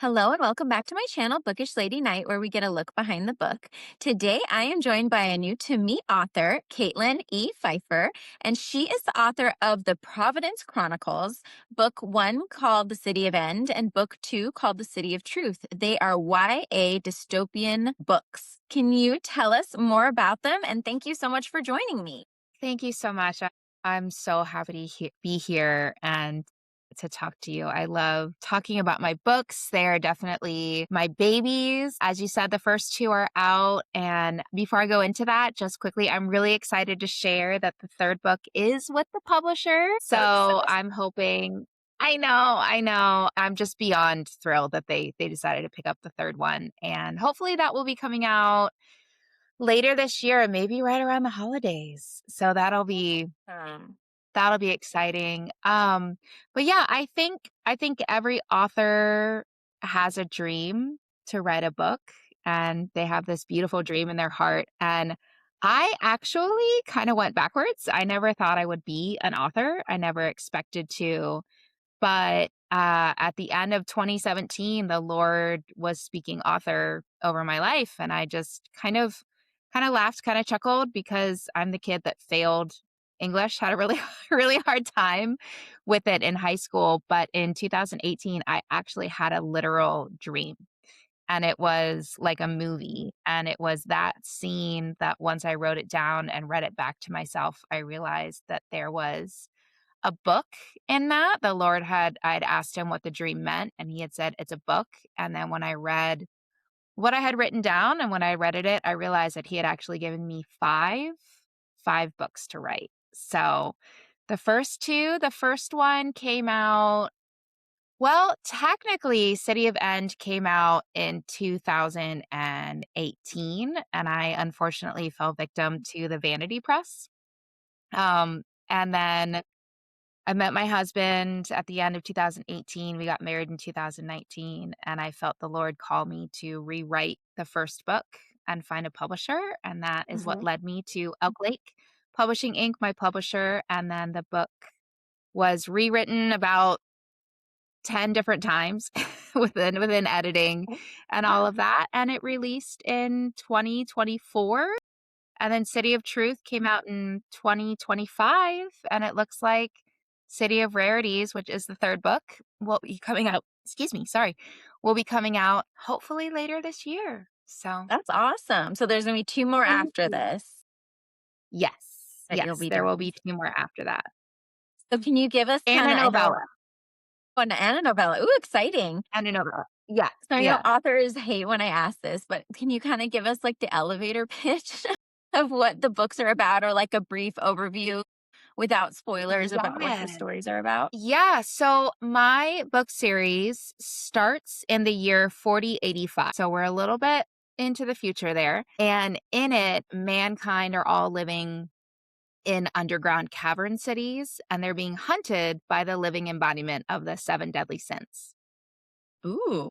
Hello and welcome back to my channel, Bookish Lady Night, where we get a look behind the book. Today, I am joined by a new to me author, Katelyn E. Pfeiffer, and she is the author of the Providence Chronicles, book 1 called The City of End, and book 2 called The City of Truth. They are YA dystopian books. Can you tell us more about them? And thank you so much for joining me. Thank you so much. I'm so happy to be here and to talk to you. I love talking about my books. They are definitely my babies. As you said, the first two are out. And before I go into that, just quickly, I'm really excited to share that the third book is with the publisher. So So excited. I'm hoping. I know. I'm just beyond thrilled that they decided to pick up the third one. And hopefully that will be coming out later this year, maybe right around the holidays. So that'll be exciting. But yeah, I think every author has a dream to write a book, and they have this beautiful dream in their heart. And I actually kind of went backwards. I never thought I would be an author. I never expected to. But at the end of 2017, the Lord was speaking author over my life, and I just kind of laughed, kind of chuckled because I'm the kid that failed English, had a really really hard time with it in high school. But in 2018, I actually had a literal dream, and it was like a movie. And it was that scene that once I wrote it down and read it back to myself, I realized that there was a book in that. I'd asked him what the dream meant, and he had said it's a book. And then when I read what I had written down and when I read it, I realized that he had actually given me five books to write. So the first one came out, well, technically City of End came out in 2018, and I unfortunately fell victim to the vanity press. And then I met my husband at the end of 2018. We got married in 2019, and I felt the Lord call me to rewrite the first book and find a publisher. And that is what Mhm. led me to Elk Lake Publishing Inc., my publisher. And then the book was rewritten about 10 different times within editing and all of that. And it released in 2024. And then City of Truth came out in 2025, and it looks like City of Rarities, which is the third book, will be coming out, excuse me, sorry, will be coming out hopefully later this year. So That's awesome. So there's going to be two more thank after you. this Yes, that you'll yes, be there will doing. be two more after that. So can you give us And kind a of, I know, novella. and a novella. Ooh, exciting. And a novella. Yes, So I know yes. authors hate when I ask this, but can you kind of give us like the elevator pitch of what the books are about or like a brief overview without spoilers about what the Yes. stories are about? Yeah, so my book series starts in the year 4085. So we're a little bit into the future there. And in it, mankind are all living in underground cavern cities, and they're being hunted by the living embodiment of the seven deadly sins. Ooh.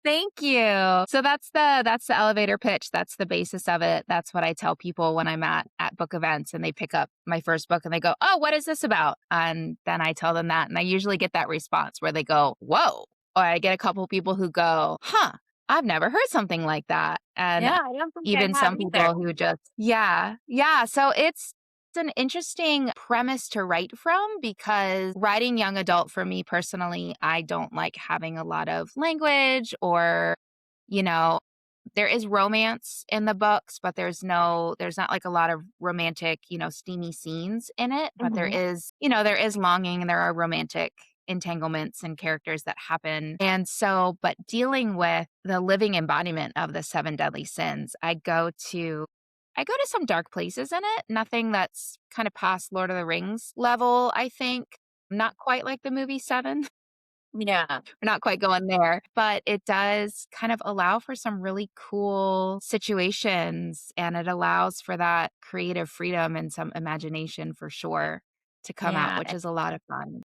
Thank you. So that's the elevator pitch. That's the basis of it. That's what I tell people when I'm at book events and they pick up my first book and they go, "Oh, what is this about?" And then I tell them that, and I usually get that response where they go, "Whoa." Or I get a couple people who go, "Huh, I've never heard something like that." And Yeah, I don't think I even have some either. people who just yeah. Yeah, so it's an interesting premise to write from because writing young adult for me personally, I don't like having a lot of language or, you know, there is romance in the books, but there's not like a lot of romantic, steamy scenes in it. But there Mhm. is, there is longing and there are romantic entanglements and characters that happen. And so, but dealing with the living embodiment of the seven deadly sins, I go to some dark places in it. Nothing that's kind of past Lord of the Rings level, I think. Not quite like the movie Seven. Yeah. We're not quite going there, but it does kind of allow for some really cool situations, and it allows for that creative freedom and some imagination for sure to come out, Yeah. which is a lot of fun.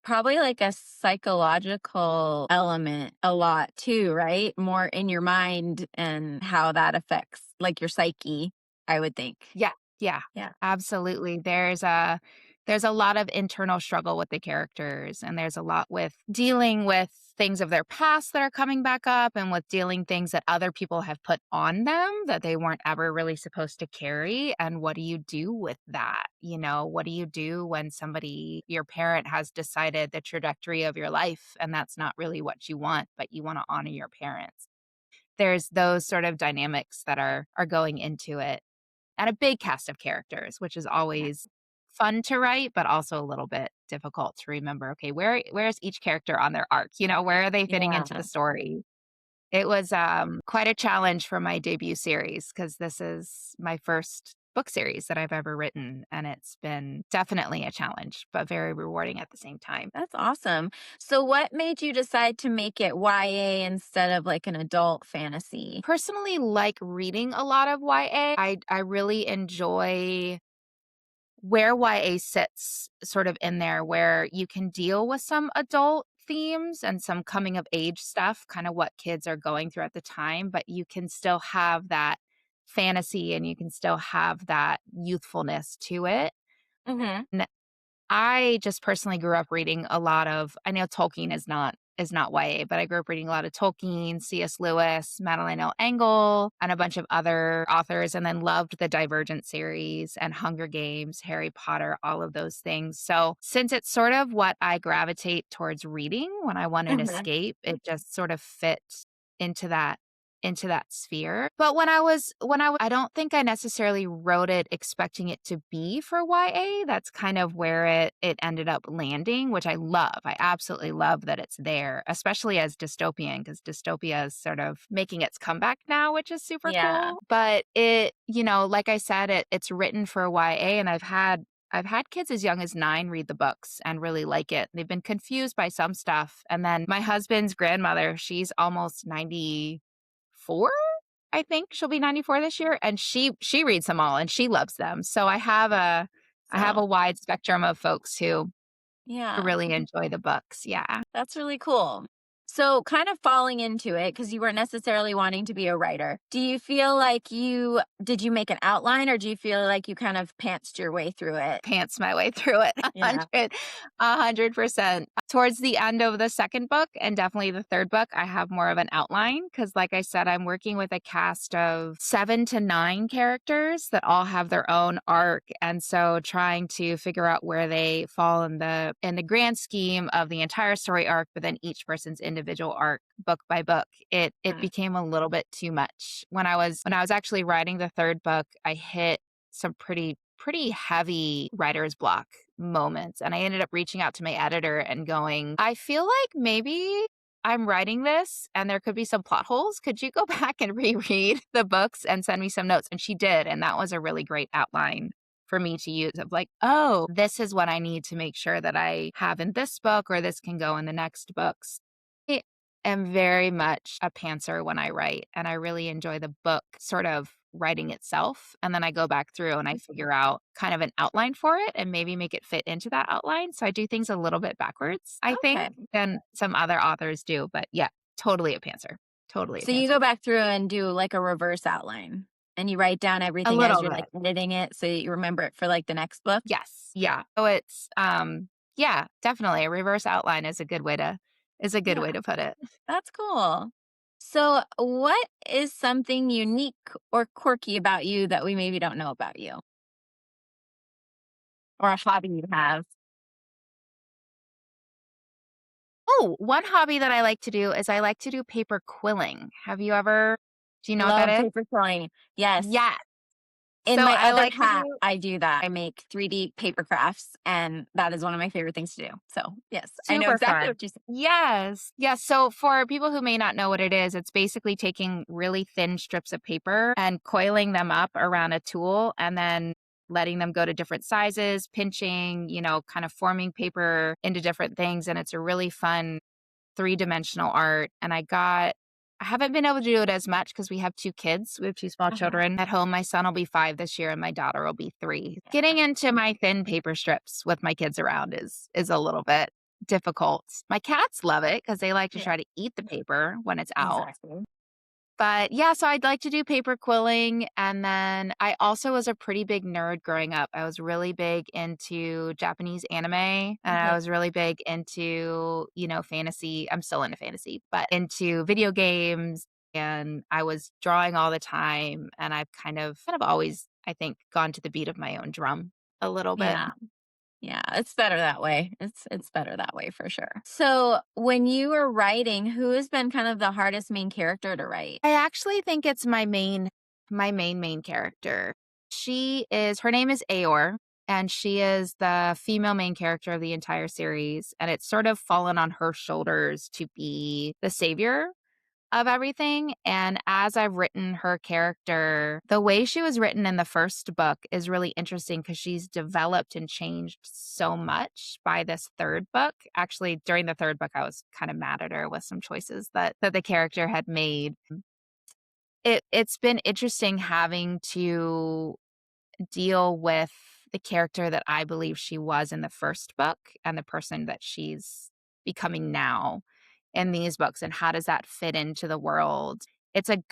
Probably like a psychological element a lot too, right? More in your mind and how that affects like your psyche, I would think. Yeah, yeah, Yeah. absolutely. there's a lot of internal struggle with the characters, and there's a lot with dealing with things of their past that are coming back up and with dealing things that other people have put on them that they weren't ever really supposed to carry. And what do you do with that? What do you do when your parent has decided the trajectory of your life and that's not really what you want, but you want to honor your parents? There's those sort of dynamics that are going into it, and a big cast of characters, which is Yeah. always fun to write, but also a little bit difficult to remember, okay, where is each character on their arc? Where are they fitting into Yeah. the story? It was, quite a challenge for my debut series because this is my first book series that I've ever written, and it's been definitely a challenge, but very rewarding at the same time. That's awesome. So what made you decide to make it YA instead of like an adult fantasy? Personally, like reading a lot of YA. I really enjoy where YA sits sort of in there, where you can deal with some adult themes and some coming of age stuff, kind of what kids are going through at the time, but you can still have that fantasy and you can still have that youthfulness to it. Mhm. I just personally grew up reading a lot of, I know Tolkien is not YA, but I grew up reading a lot of Tolkien, C.S. Lewis, Madeline L. Engel, and a bunch of other authors, and then loved the Divergent series and Hunger Games, Harry Potter, all of those things. So since it's sort of what I gravitate towards reading when I want an Mhm. escape, it just sort of fits into that sphere. But when I I don't think I necessarily wrote it expecting it to be for YA. That's kind of where it ended up landing, which I love. I absolutely love that it's there, especially as dystopian, because dystopia is sort of making its comeback now, which is super Yeah. cool. But like I said, it's written for YA, and I've had kids as young as 9 read the books and really like it. They've been confused by some stuff. And then my husband's grandmother, she's almost 94, I think. She'll be 94 this year, and she reads them all and she loves them. So I have a So, wide spectrum of folks who yeah. really enjoy the books. Yeah. That's really cool. So, kind of falling into it because you weren't necessarily wanting to be a writer. Do you feel like you make an outline or do you feel like you kind of pantsed your way through it? Pants my way through it Yeah. 100%. Towards the end of the second book and definitely the third book, I have more of an outline because, like I said, I'm working with a cast of 7 to 9 characters that all have their own arc, and so trying to figure out where they fall in the grand scheme of the entire story arc, but then each person's individual arc, book by book, it Mm. became a little bit too much. When I was actually writing the third book, I hit some pretty heavy writer's block moments. And I ended up reaching out to my editor and going, I feel like maybe I'm writing this and there could be some plot holes. Could you go back and reread the books and send me some notes? And she did. And that was a really great outline for me to use of like, oh, this is what I need to make sure that I have in this book or this can go in the next books. I am very much a pantser when I write, and I really enjoy the book sort of writing itself. And then I go back through and I figure out kind of an outline for it and maybe make it fit into that outline. So I do things a little bit backwards, I think, Okay. than some other authors do. But yeah, totally a pantser. Totally a So you pantser. go back through and do like a reverse outline and you write down A everything as little you're like bit. editing it so that you remember it for like the next book. Yes. Yeah. So yeah, definitely a reverse outline is a good way to put it. That's cool. So, what is something unique or quirky about you that we maybe don't know about you or a hobby you have? Oh, one hobby that I like to do is I like to do paper quilling. Do you know what that Love is? paper quilling. Yes. Yes. In So my I other like to hat, do I do that. I make 3D paper crafts, and that is one of my favorite things to do. So, yes, I know super exactly fun. what you're saying. Yes. Yes. So for people who may not know what it is, it's basically taking really thin strips of paper and coiling them up around a tool and then letting them go to different sizes, pinching, kind of forming paper into different things. And it's a really fun three-dimensional art. And I haven't been able to do it as much because we have 2 kids. We have 2 small Uh-huh. children at home. My son will be 5 this year and my daughter will be 3. Yeah. Getting into my thin paper strips with my kids around is a little bit difficult. My cats love it because they like to Yeah. try to eat the paper when it's out. Exactly. But yeah, so I'd like to do paper quilling. And then I also was a pretty big nerd growing up. I was really big into Japanese anime and I Okay. was really big into, fantasy. I'm still into fantasy, but into video games. And I was drawing all the time. And I've kind of always, I think, gone to the beat of my own drum a little bit. Yeah. Yeah, it's better that way. It's better that way for sure. So, when you were writing, who has been kind of the hardest main character to write? I actually think it's my main character. Her name is Aor, and she is the female main character of the entire series, and it's sort of fallen on her shoulders to be the savior of everything. And as I've written her character, the way she was written in the first book is really interesting because she's developed and changed so much by this third book. Actually, during the third book, I was kind of mad at her with some choices that the character had made. It's been interesting having to deal with the character that I believe she was in the first book and the person that she's becoming now in these books, and how does that fit into the world. It's a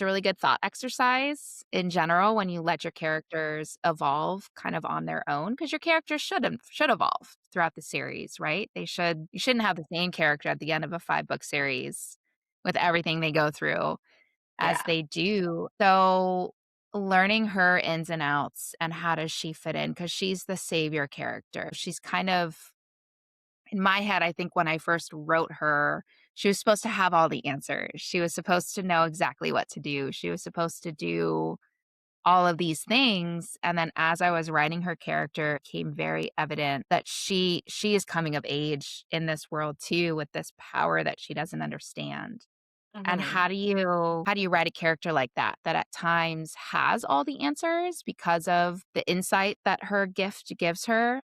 really good thought exercise in general when you let your characters evolve kind of on their own, because your characters should evolve throughout the series, right? You shouldn't have the same character at the end of a 5-book series with everything they go through as Yeah. they do. So, learning her ins and outs and how does she fit in, because she's the savior character. She's kind of in my head, I think when I first wrote her, she was supposed to have all the answers. She was supposed to know exactly what to do. She was supposed to do all of these things, and then as I was writing her character, it became very evident that she is coming of age in this world too, with this power that she doesn't understand. And Mhm. how do you write a character like that at times has all the answers because of the insight that her gift gives her,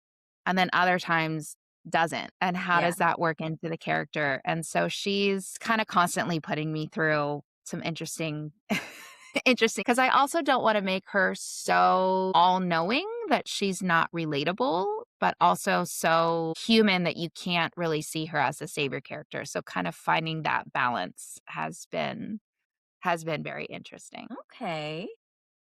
and then other times doesn't? And how Yeah. does that work into the character? And so she's kind of constantly putting me through some interesting interesting, because I also don't want to make her so all-knowing that she's not relatable, but also so human that you can't really see her as a savior character. So kind of finding that balance has been very interesting. Okay.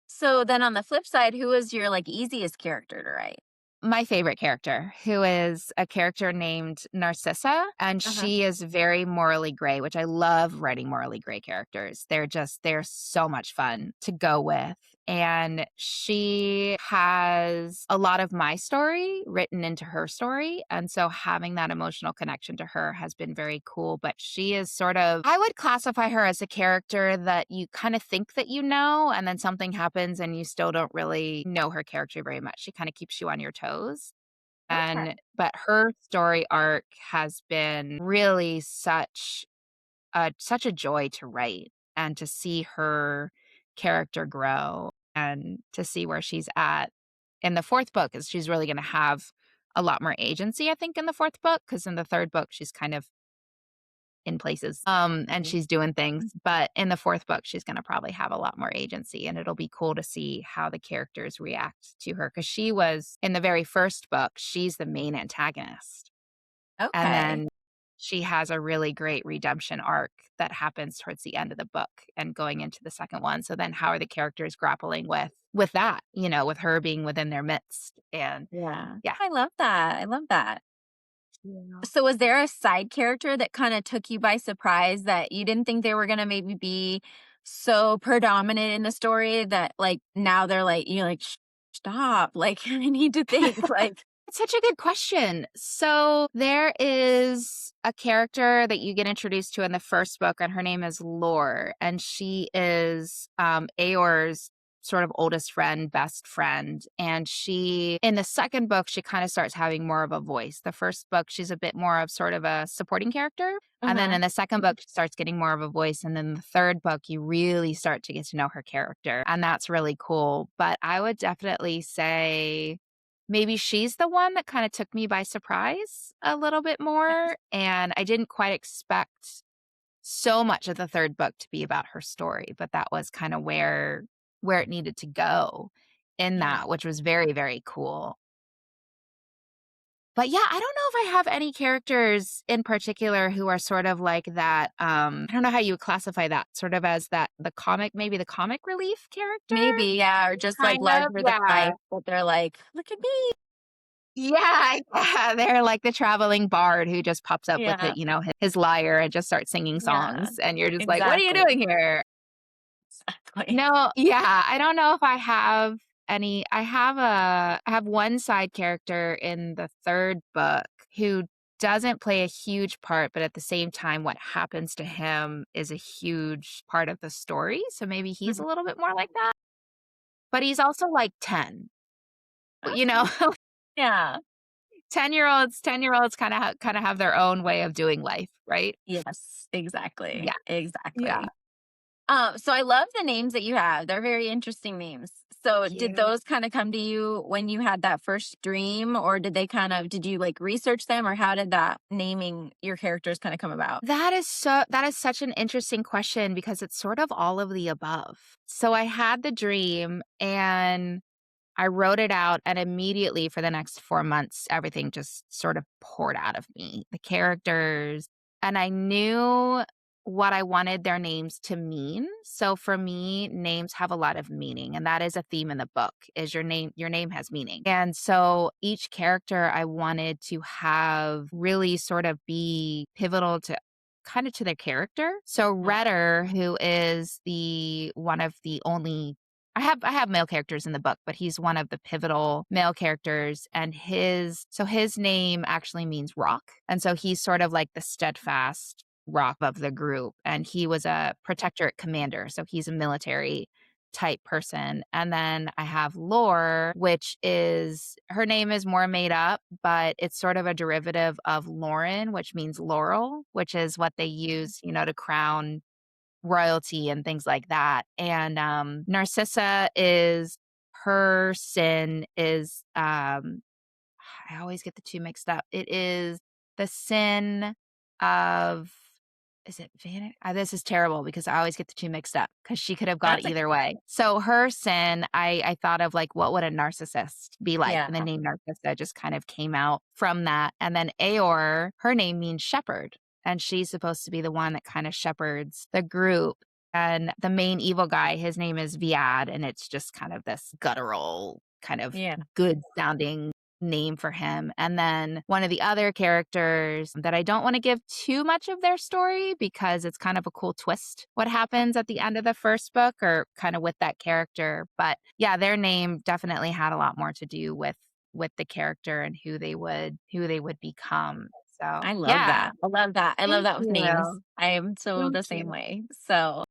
So then on the flip side, who was your like easiest character to write? My favorite character, who is a character named Narcissa, and Uh-huh. she is very morally gray, which I love writing morally gray characters. They're so much fun to go with. And she has a lot of my story written into her story. And so having that emotional connection to her has been very cool. But she is sort of, I would classify her as a character that you kind of think that you know, and then something happens and you still don't really know her character very much. She kind of keeps you on your toes. But her story arc has been really such a joy to write, and to see her character grow and to see where she's at in the fourth book, is she's really going to have a lot more agency, I think, in the fourth book, because in the third book she's kind of in places and Okay. she's doing things, but in the fourth book she's going to probably have a lot more agency, and it'll be cool to see how the characters react to her, because she was in the very first book, she's the main antagonist. And Okay. then she has a really great redemption arc that happens towards the end of the book and going into the second one. So then how are the characters grappling with that, with her being within their midst? And Yeah. yeah. I love that. I love that. Yeah. So was there a side character that kind of took you by surprise that you didn't think they were going to maybe be so predominant in the story that like now they're like you're like stop like I need to think like It's such a good question. So there is a character that you get introduced to in the first book, and her name is Lore, and she is Aor's sort of oldest friend, best friend. And in the second book, she kind of starts having more of a voice. The first book, she's a bit more of sort of a supporting character. And then uh-huh. in the second book, she starts getting more of a voice. And then the third book, you really start to get to know her character. And that's really cool. But I would definitely say maybe she's the one that kinda took me by surprise a little bit more, and I didn't quite expect so much of the third book to be about her story, but that was kinda where it needed to go in Yeah. that, which was very, very cool. But yeah, I don't know if I have any characters in particular who are sort of like that. I don't know how you would classify that, sort of as that the comic, maybe the comic relief character, Maybe, yeah, or just like kind of. larger than Yeah. life, but they're like, look at me. Yeah, yeah, they're like the traveling bard who just pops up with Yeah, it, his lyre and just starts singing yeah, songs, and you're just like, "What are you exactly, doing here?" exactly. No, yeah, I don't know if I have any. I have one side character in the 3rd book who doesn't play a huge part, but at the same time, what happens to him is a huge part of the story, so maybe he's Mhm. a little bit more like that, but he's also like 10, you know? Okay. Yeah. 10-year-olds kinda have their own way of doing life, right? Yes, exactly, Yeah, yeah. exactly. So I love the names that you have. They're very interesting names. So Thank did you. those kind of come to you when you had that first dream, or did you like research them, or how did that naming your characters kind of come about? That is such an interesting question because it's sort of all of the above. So I had the dream and I wrote it out, and immediately for the next 4 months, everything just sort of poured out of me. The characters, and I knew what I wanted their names to mean. So for me, names have a lot of meaning, and that is a theme in the book, is your name has meaning. And so each character I wanted to have really sort of be pivotal to kind of to their character. So Mhm. Redder, who is the one of the only I have male characters in the book, but he's one of the pivotal male characters, and his name actually means rock. And so he's sort of like the steadfast rock of the group, and he was a protectorate commander, so he's a military type person. And then I have Lore, which is her name is more made up, but it's sort of a derivative of Lauren, which means laurel, which is what they use, to crown royalty and things like that. And Narcissa is her sin is I always get the 2 mixed up. It is the sin of is it vanity? This is terrible because I always get the 2 mixed up because she could have gone That's like, either way. So her sin, I thought of like, what would a narcissist be like? yeah, And the name Narcissa just kind of came out from that. And then Aor, her name means shepherd, and she's supposed to be the one that kind of shepherds the group. And the main evil guy, his name is Viad, and it's just kind of this guttural, kind of yeah. good sounding name for him. And then one of the other characters that I don't want to give too much of their story because it's kind of a cool twist what happens at the end of the first book or kind of with that character. But yeah, their name definitely had a lot more to do with the character and who they would become. So, I love yeah. that. I love that. I love Thank that with names. you. I am so Thank the same you. way. So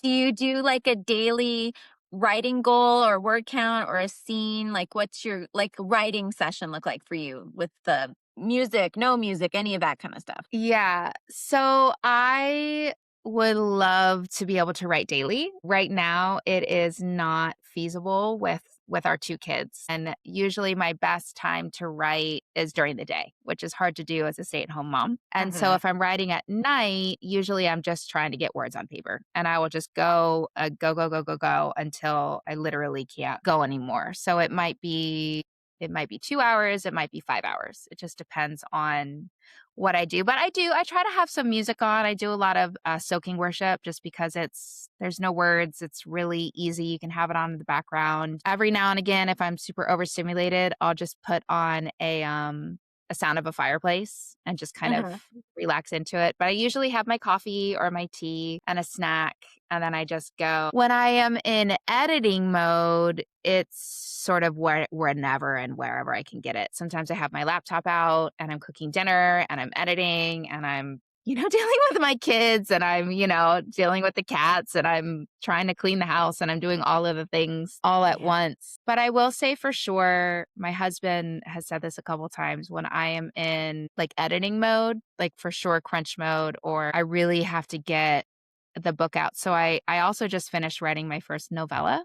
do you do like a daily writing goal or word count or a scene? Like what's your like writing session look like for you with the music, no music, any of that kind of stuff? Yeah. So I would love to be able to write daily. Right now, it is not feasible with our 2 kids. And usually my best time to write is during the day, which is hard to do as a stay-at-home mom. And so Mhm. if I'm writing at night, usually I'm just trying to get words on paper. And I will just go until I literally can't go anymore. So it might be 2 hours, it might be 5 hours. It just depends on what I do. But I try to have some music on. I do a lot of soaking worship just because there's no words. It's really easy. You can have it on in the background. Every now and again, if I'm super overstimulated, I'll just put on a sound of a fireplace and just kind of Mhm. relax into it. But I usually have my coffee or my tea and a snack, and then I just go. When I am in editing mode, it's sort of whenever and wherever I can get it. Sometimes I have my laptop out and I'm cooking dinner and I'm editing and I'm, dealing with my kids and I'm, dealing with the cats and I'm trying to clean the house and I'm doing all of the things all at Yeah. once. But I will say for sure, my husband has said this a couple times when I am in like editing mode, like for sure crunch mode, or I really have to get the book out. So I also just finished writing my first novella,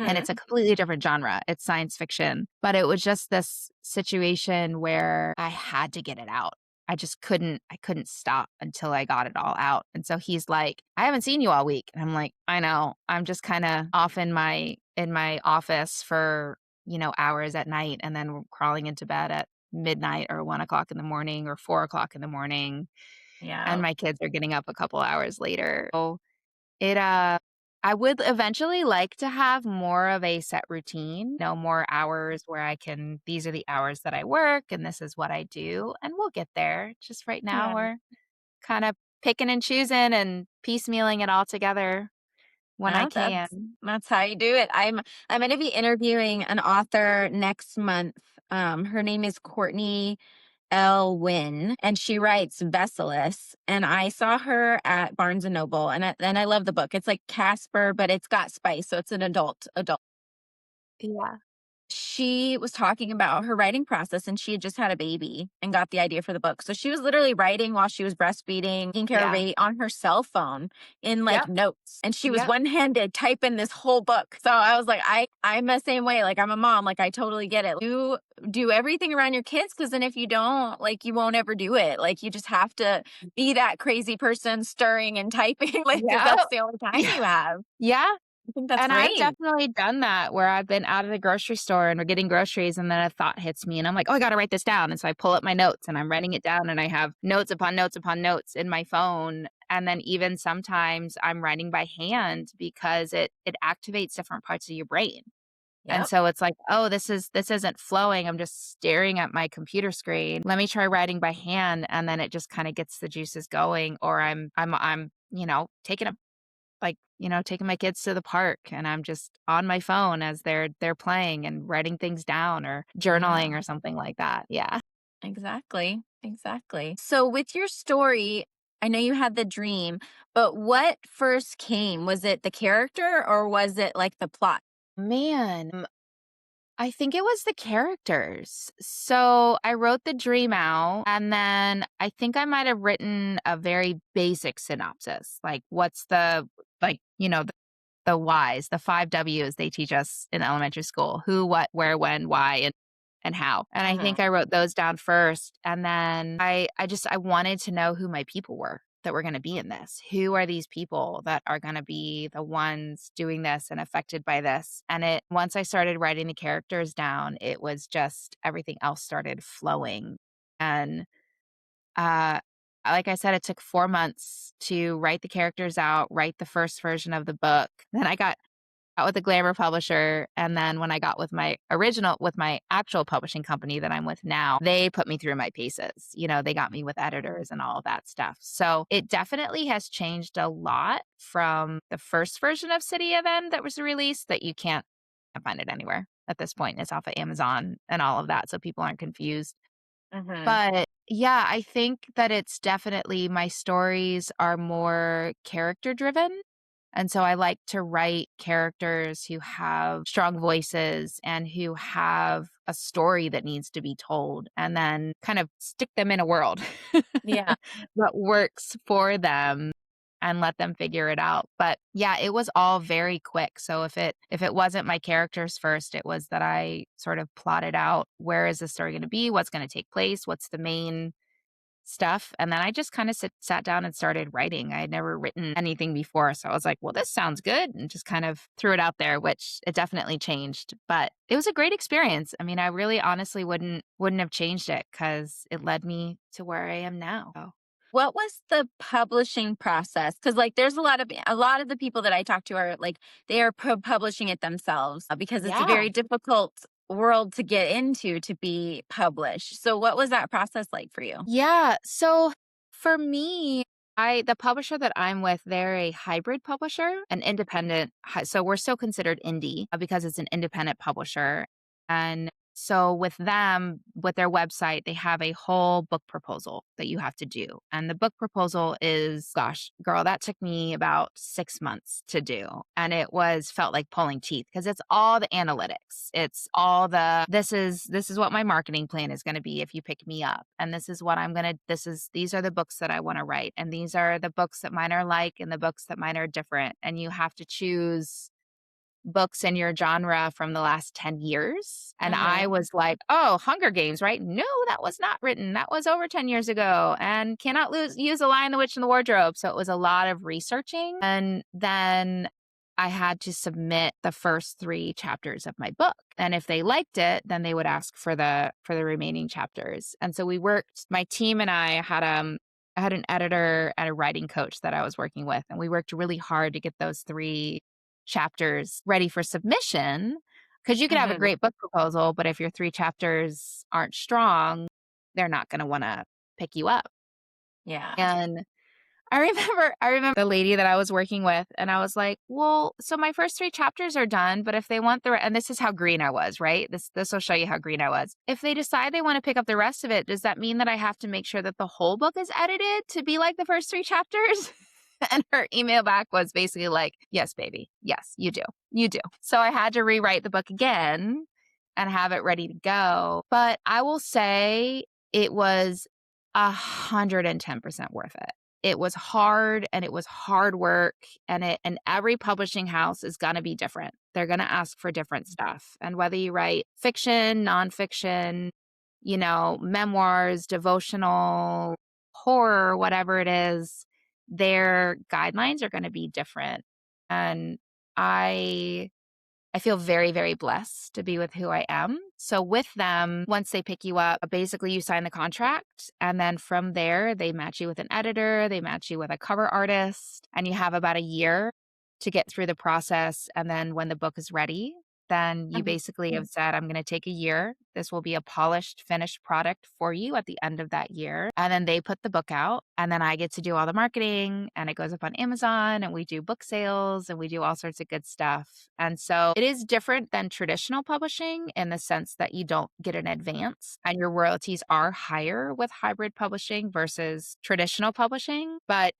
and it's a Mhm. completely different genre. It's science fiction, but it was just this situation where I had to get it out. I couldn't stop until I got it all out. And so he's like, "I haven't seen you all week." And I'm like, "I know. I'm just kind of off in my office for, hours at night and then crawling into bed at midnight or 1 o'clock in the morning or 4 o'clock in the morning, and Yeah. my kids are getting up a couple hours later. So it I would eventually like to have more of a set routine, more hours where I can these are the hours that I work and this is what I do, and we'll get there. Just right now Yeah. we're kind of picking and choosing and piecemealing it all together when I No, can. that's how you do it. I'm going to be interviewing an author next month. Her name is Courtney L. Wynn, and she writes Vessalus. And I saw her at Barnes and Noble, and I love the book. It's like Casper, but it's got spice, so it's an adult. Yeah. She was talking about her writing process, and she had just had a baby and got the idea for the book. So she was literally writing while she was breastfeeding, taking care of Yeah. baby on her cell phone in like Yep. notes. And she was Yep. one-handed typing this whole book. So I was like, I'm the same way. Like I'm a mom. Like I totally get it. You do everything around your kids, because then if you don't, like you won't ever do it. Like you just have to be that crazy person stirring and typing, like because Yeah. that's the only time you have. Yeah. I think that's And I've great. definitely done that where I've been out of the grocery store and we're getting groceries and then a thought hits me and I'm like, "Oh, I gotta write this down." And so I pull up my notes and I'm writing it down and I have notes upon notes upon notes in my phone. And then even sometimes I'm writing by hand because it activates different parts of your brain. And Yep. so it's like, "Oh, this isn't flowing. I'm just staring at my computer screen. Let me try writing by hand." And then it just kind of gets the juices going. Or I'm taking a taking my kids to the park and I'm just on my phone as they're playing and writing things down or Yeah. journaling or something like that. Yeah. Exactly. Exactly. So with your story, I know you had the dream, but what first came? Was it the character or was it like the plot? Man, I think it was the characters. So I wrote the dream out and then I think I might have written a very basic synopsis. Like what's the whys, the 5 W's they teach us in elementary school: who, what, where, when, why, and how. And I Hmm. think I wrote those down first. And then I wanted to know who my people were that were going to be in this. Who are these people that are going to be the ones doing this and affected by this? And once I started writing the characters down, it was just everything else started flowing. And uh like I said, it took 4 months to write the characters out, write the first version of the book. Then I got out with a glamour publisher, and then when I got with my actual publishing company that I'm with now, they put me through my paces. They got me with editors and all of that stuff. So it definitely has changed a lot from the first version of City of N that was released that you can't find it anywhere at this point. It's off of Amazon and all of that, so people aren't confused. Hmm. But yeah, I think that it's definitely my stories are more character driven. And so I like to write characters who have strong voices and who have a story that needs to be told, and then kind of stick them in a world Yeah. that works for them and let them figure it out. But yeah, it was all very quick. So if it wasn't my characters first, it was that I sort of plotted out, where is the story going to be? What's going to take place? What's the main stuff? And then I just kind of sat down and started writing. I had never written anything before. So I was like, well, this sounds good. And just kind of threw it out there, which it definitely changed. But it was a great experience. I mean, I really honestly wouldn't have changed it because it led me to where I am now. So, What was the publishing process? Because like there's a lot of the people that I talk to are like they are publishing it themselves, because it's a yeah. very difficult world to get into to be published. So what was that process like for you? Yeah. So for me, the publisher that I'm with, they're a hybrid publisher, an independent. So we're still considered indie because it's an independent publisher. And so with them, with their website, they have a whole book proposal that you have to do. And the book proposal is, gosh, girl, that took me about 6 months to do. And felt like pulling teeth because it's all the analytics. It's all this is what my marketing plan is going to be if you pick me up. And this is what these are the books that I want to write. And these are the books that mine are like and the books that mine are different. And you have to choose books in your genre from the last 10 years. And I Hmm. was like, oh, Hunger Games, right? No, that was not written. That was over 10 years ago. And use The Lion, the Witch, and the Wardrobe. So it was a lot of researching. And then I had to submit the first 3 chapters of my book. And if they liked it, then they would ask for the remaining chapters. And so we worked, my team and I had an editor and a writing coach that I was working with, and we worked really hard to get those 3 chapters ready for submission. Because you could have a Hmm. great book proposal, but if your 3 chapters aren't strong, they're not gonna wanna pick you up. Yeah. And I remember the lady that I was working with, and I was like, "Well, so my first 3 chapters are done, but if they want and this is how green I was, right? This will show you how green I was. If they decide they wanna pick up the rest of it, does that mean that I have to make sure that the whole book is edited to be like the first 3 chapters?" And her email back was basically like, "Yes, baby. Yes, you do. You do." So I had to rewrite the book again and have it ready to go. But I will say it was 110% worth it. It was hard and it was hard work, and every publishing house is gonna be different. They're gonna ask for different stuff. And whether you write fiction, nonfiction, memoirs, devotional, horror, whatever it is, their guidelines are gonna be different. And I I feel very, very blessed to be with who I am. So with them, once they pick you up, basically you sign the contract. And then from there, they match you with an editor, they match you with a cover artist, and you have about a year to get through the process. And then when the book is ready, then you basically have said, I'm going to take a year. This will be a polished, finished product for you at the end of that year. And then they put the book out, and then I get to do all the marketing, and it goes up on Amazon, and we do book sales, and we do all sorts of good stuff. And so it is different than traditional publishing in the sense that you don't get an advance, and your royalties are higher with hybrid publishing versus traditional publishing. But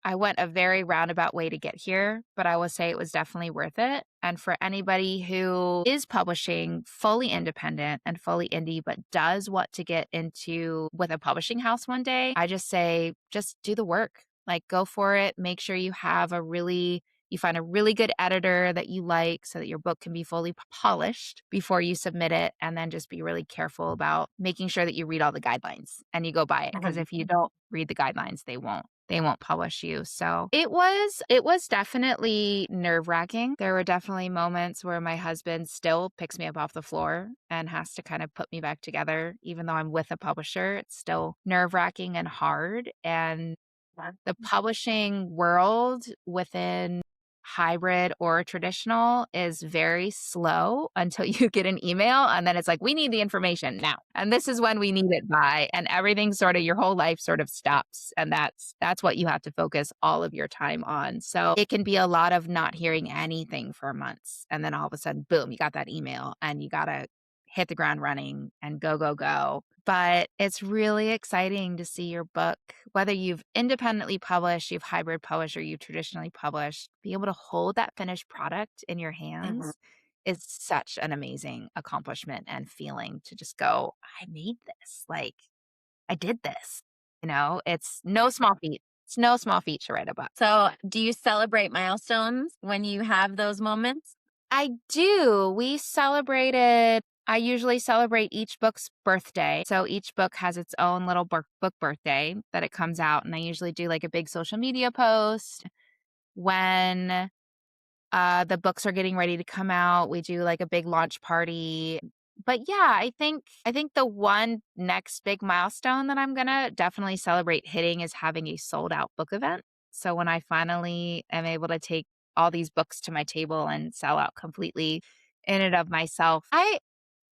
I went a very roundabout way to get here, but I will say it was definitely worth it. And for anybody who is publishing fully independent and fully indie, but does want to get into with a publishing house one day, I just say, just do the work. Like, go for it. Make sure you find a really good editor that you like so that your book can be fully polished before you submit it. And then just be really careful about making sure that you read all the guidelines and you go by it. Because if you don't read the guidelines, they won't publish you. So it was definitely nerve-wracking. There were definitely moments where my husband still picks me up off the floor and has to kind of put me back together. Even though I'm with a publisher, it's still nerve-wracking and hard. And the publishing world within hybrid or traditional is very slow until you get an email, and then it's like, we need the information now, and this is when we need it by, and everything sort of, your whole life sort of stops, and that's what you have to focus all of your time on. So it can be a lot of not hearing anything for months, and then all of a sudden, boom, you got that email, and you gotta hit the ground running and go, go, go. But it's really exciting to see your book, whether you've independently published, you've hybrid published, or you've traditionally published, be able to hold that finished product in your Mhm. hands is such an amazing accomplishment and feeling to just go, I made this. Like, I did this. It's no small feat. It's no small feat to write a book. So, do you celebrate milestones when you have those moments? I do. I usually celebrate each book's birthday. So each book has its own little book birthday that it comes out. And I usually do like a big social media post when the books are getting ready to come out. We do like a big launch party. But yeah, I think the one next big milestone that I'm gonna definitely celebrate hitting is having a sold out book event. So when I finally am able to take all these books to my table and sell out completely in and of myself.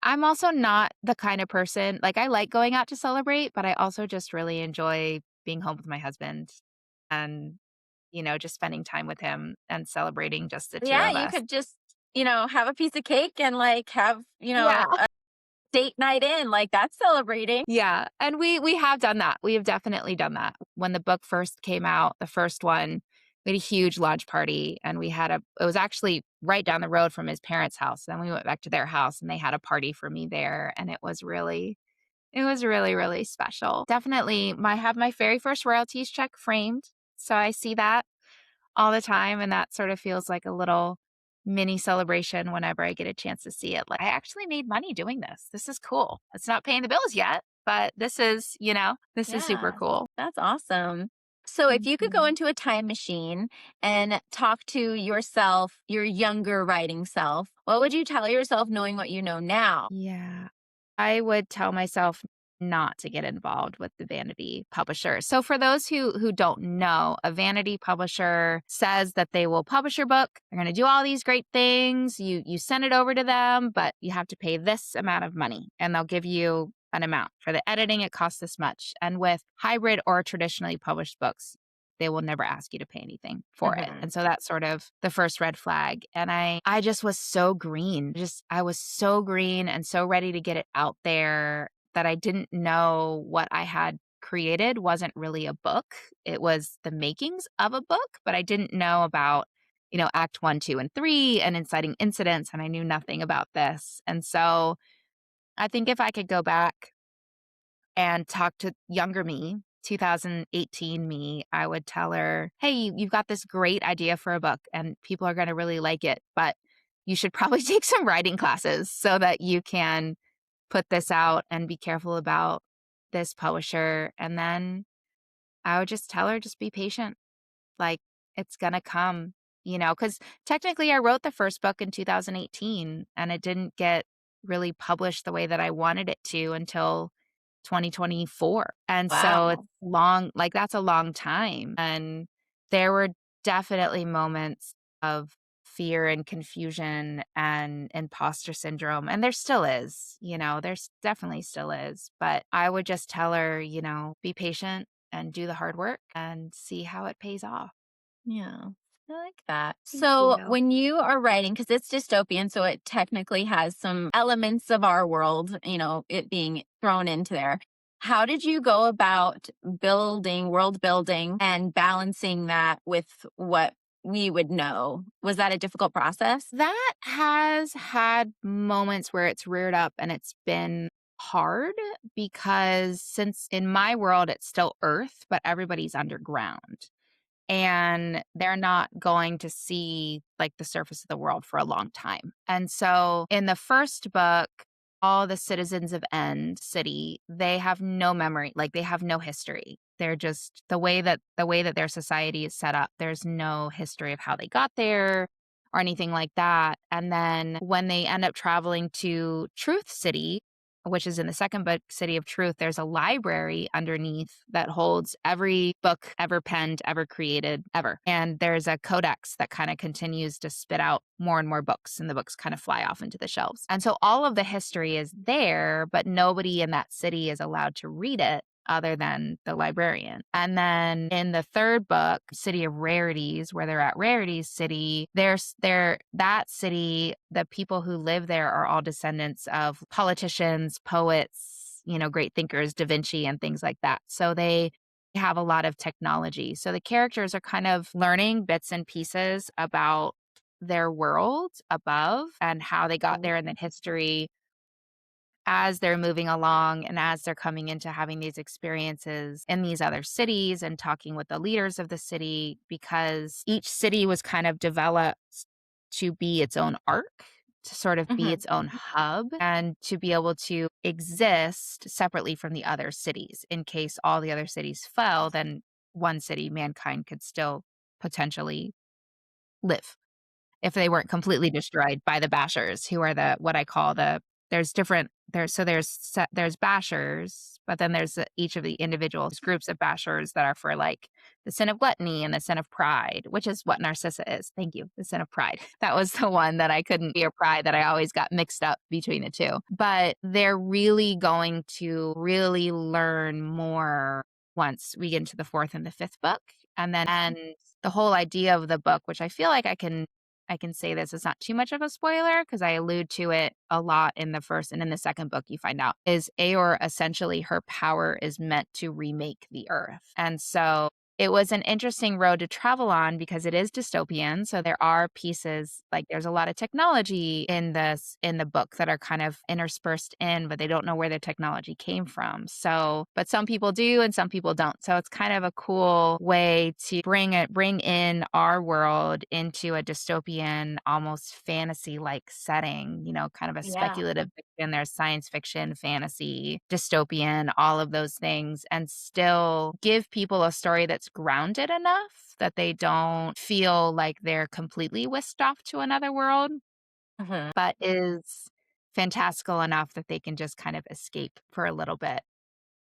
I'm also not the kind of person, like, I like going out to celebrate, but I also just really enjoy being home with my husband and, just spending time with him and celebrating just the 2 Yeah, of you us. could just, have a piece of cake and like have, Yeah. a date night in, like that's celebrating. Yeah, and we have done that. We have definitely done that. When the book first came out, the first one, we had a huge launch party, and it was actually right down the road from his parents' house. Then we went back to their house, and they had a party for me there, and it was really, really special. Definitely have my very first royalties check framed, so I see that all the time, and that sort of feels like a little mini celebration whenever I get a chance to see it. Like, I actually made money doing this. This is cool. It's not paying the bills yet, but this is super Yeah, cool. that's awesome. So if you could go Mhm. into a time machine and talk to yourself, your younger writing self, what would you tell yourself knowing what you know now? Yeah. I would tell myself not to get involved with the vanity publisher. So for those who don't know, a vanity publisher says that they will publish your book. They're going to do all these great things. You send it over to them, but you have to pay this amount of money and they'll give you an amount. For the editing it costs this much. And with hybrid or traditionally published books, they will never ask you to pay anything for it. Mhm. And so that's sort of the first red flag. And I just was so green. Just I was so green and so ready to get it out there that I didn't know what I had created wasn't really a book. It was the makings of a book, but I didn't know about, act 1, 2, and 3 and inciting incidents, and I knew nothing about this. And so I think if I could go back and talk to younger me, 2018 me, I would tell her, "Hey, you've got this great idea for a book and people are going to really like it, but you should probably take some writing classes so that you can put this out and be careful about this publisher." And then I would just tell her, just be patient. Like, it's gonna come, because technically I wrote the first book in 2018 and it didn't get really published the way that I wanted it to until 2024. And so it's Wow. long, like that's a long time. And there were definitely moments of fear and confusion and imposter syndrome. And there still is, there's definitely still is. But I would just tell her, be patient and do the hard work and see how it pays off. Yeah. I like that. Thank So you. when you are writing, because it's dystopian, so it technically has some elements of our world, it being thrown into there. How did you go about building, world building, and balancing that with what we would know? Was that a difficult process? That has had moments where it's reared up and it's been hard because since in my world it's still earth, but everybody's underground and they're not going to see like the surface of the world for a long time. And so in the first book, all the citizens of End City, they have no memory, like they have no history. They're just the way that their society is set up. There's no history of how they got there or anything like that. And then when they end up traveling to Truth City, which is in the second book, City of Truth, there's a library underneath that holds every book ever penned, ever created, ever. And there's a codex that kind of continues to spit out more and more books, and the books kind of fly off into the shelves. And so all of the history is there, but nobody in that city is allowed to read it other than the librarian. And then in the third book, City of Rarities, where they're at Rarities City, that city, the people who live there are all descendants of politicians, poets, great thinkers, Da Vinci and things like that. So they have a lot of technology. So the characters are kind of learning bits and pieces about their world above and how they got there in the history as they're moving along and as they're coming into having these experiences in these other cities and talking with the leaders of the city, because each city was kind of developed to be its own arc, to sort of be Mhm. its own hub and to be able to exist separately from the other cities. In case all the other cities fell, then one city, mankind, could still potentially live if they weren't completely destroyed by the bashers, who are what I call there's different there's bashers, but then there's each of the individual groups of bashers that are for like the sin of gluttony and the sin of pride, which is what Narcissa is. Thank you. The sin of pride. That was the one that I couldn't be, or pride, that I always got mixed up between the two. But they're really going to really learn more once we get into the fourth and the fifth book. And the whole idea of the book, which I feel like I can say this, it's not too much of a spoiler because I allude to it a lot in the first and in the second book. You find out is Aor, essentially her power is meant to remake the earth. And so it was an interesting road to travel on because it is dystopian. So there are pieces, like there's a lot of technology in the book that are kind of interspersed in, but they don't know where the technology came from. So, but some people do and some people don't. So it's kind of a cool way to bring in our world into a dystopian, almost fantasy like setting, kind of a Yeah. speculative and there's science fiction, fantasy, dystopian, all of those things, and still give people a story that's grounded enough that they don't feel like they're completely whisked off to another world, Mhm. but is fantastical enough that they can just kind of escape for a little bit